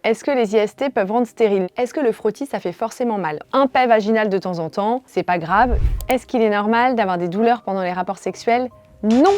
Est-ce que les IST peuvent rendre stérile? Est-ce que le frottis, ça fait forcément mal? Un paix vaginal de temps en temps, c'est pas grave. Est-ce qu'il est normal d'avoir des douleurs pendant les rapports sexuels? Non!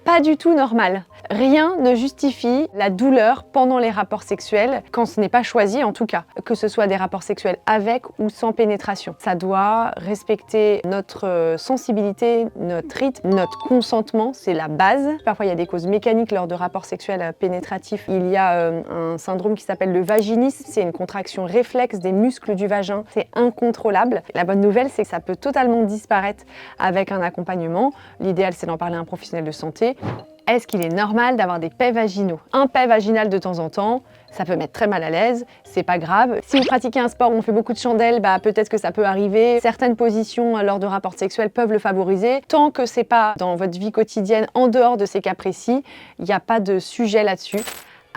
Pas du tout normal. Rien ne justifie la douleur pendant les rapports sexuels, quand ce n'est pas choisi en tout cas, que ce soit des rapports sexuels avec ou sans pénétration. Ça doit respecter notre sensibilité, notre rythme, notre consentement, c'est la base. Parfois il y a des causes mécaniques lors de rapports sexuels pénétratifs. Il y a un syndrome qui s'appelle le vaginisme, c'est une contraction réflexe des muscles du vagin, c'est incontrôlable. La bonne nouvelle, c'est que ça peut totalement disparaître avec un accompagnement. L'idéal, c'est d'en parler à un professionnel de santé. Est-ce qu'il est normal d'avoir des paix vaginaux? Un paix vaginal de temps en temps, ça peut mettre très mal à l'aise, c'est pas grave. Si vous pratiquez un sport où on fait beaucoup de chandelles, peut-être que ça peut arriver. Certaines positions lors de rapports sexuels peuvent le favoriser. Tant que c'est pas dans votre vie quotidienne, en dehors de ces cas précis, il n'y a pas de sujet là-dessus.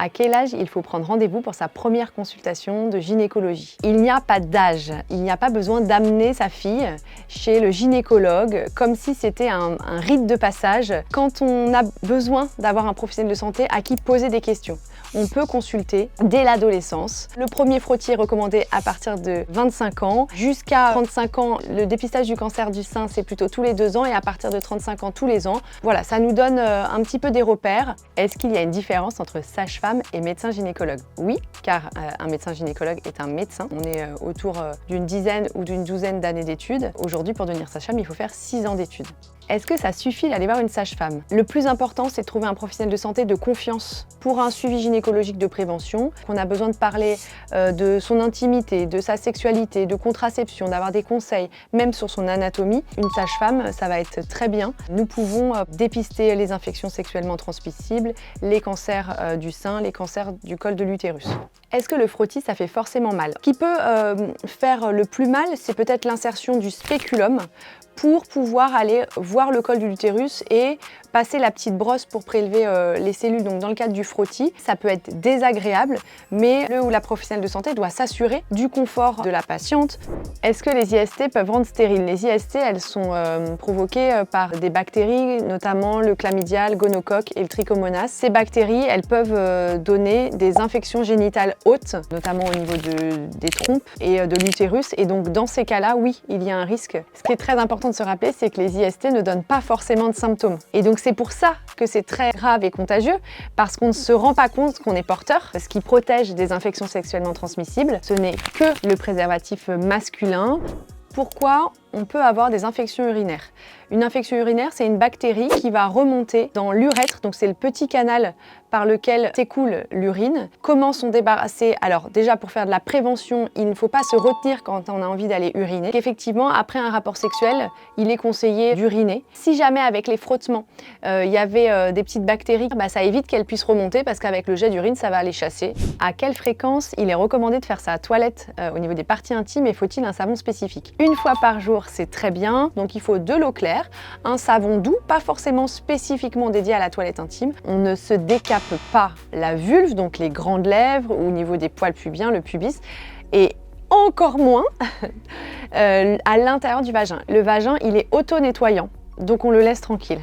À quel âge il faut prendre rendez-vous pour sa première consultation de gynécologie? Il n'y a pas d'âge, il n'y a pas besoin d'amener sa fille chez le gynécologue comme si c'était un rite de passage. Quand on a besoin d'avoir un professionnel de santé à qui poser des questions, on peut consulter dès l'adolescence. Le premier frottis est recommandé à partir de 25 ans. Jusqu'à 35 ans, le dépistage du cancer du sein, c'est plutôt tous les 2 ans et à partir de 35 ans, tous les ans. Voilà, ça nous donne un petit peu des repères. Est-ce qu'il y a une différence entre sage-femme et médecin gynécologue? Oui, car un médecin gynécologue est un médecin. On est autour d'une dizaine ou d'une douzaine d'années d'études. Aujourd'hui, pour devenir sage-femme, il faut faire 6 ans d'études. Est-ce que ça suffit d'aller voir une sage-femme? Le plus important, c'est de trouver un professionnel de santé de confiance pour un suivi gynécologique de prévention. On a besoin de parler de son intimité, de sa sexualité, de contraception, d'avoir des conseils, même sur son anatomie. Une sage-femme, ça va être très bien. Nous pouvons dépister les infections sexuellement transmissibles, les cancers du sein, les cancers du col de l'utérus. Est-ce que le frottis, ça fait forcément mal? Ce qui peut faire le plus mal, c'est peut-être l'insertion du spéculum pour pouvoir aller voir le col de l'utérus et passer la petite brosse pour prélever les cellules. Donc dans le cadre du frottis, ça peut être désagréable, mais le ou la professionnelle de santé doit s'assurer du confort de la patiente. Est-ce que les IST peuvent rendre stériles? Les IST, elles sont provoquées par des bactéries, notamment le chlamydia, le gonocoque et le trichomonas. Ces bactéries, elles peuvent donner des infections génitales hautes, notamment au niveau des trompes et de l'utérus. Et donc dans ces cas-là, oui, il y a un risque. Ce qui est très important de se rappeler, c'est que les IST ne donnent pas forcément de symptômes. Et donc c'est pour ça que c'est très grave et contagieux, parce qu'on ne se rend pas compte qu'on est porteur. Ce qui protège des infections sexuellement transmissibles, ce n'est que le préservatif masculin. Pourquoi on peut avoir des infections urinaires? Une infection urinaire, c'est une bactérie qui va remonter dans l'urètre, donc c'est le petit canal par lequel s'écoule l'urine. Comment s'en débarrasser? Alors déjà, pour faire de la prévention, il ne faut pas se retenir quand on a envie d'aller uriner. Effectivement, après un rapport sexuel, il est conseillé d'uriner. Si jamais avec les frottements, il y avait des petites bactéries, ça évite qu'elles puissent remonter parce qu'avec le jet d'urine, ça va les chasser. À quelle fréquence il est recommandé de faire sa toilette au niveau des parties intimes et faut-il un savon spécifique? Une fois par jour, c'est très bien. Donc il faut de l'eau claire, un savon doux, pas forcément spécifiquement dédié à la toilette intime. On ne se décape pas la vulve, donc les grandes lèvres ou au niveau des poils pubiens, le pubis, et encore moins à l'intérieur du vagin. Le vagin, il est auto-nettoyant, donc on le laisse tranquille.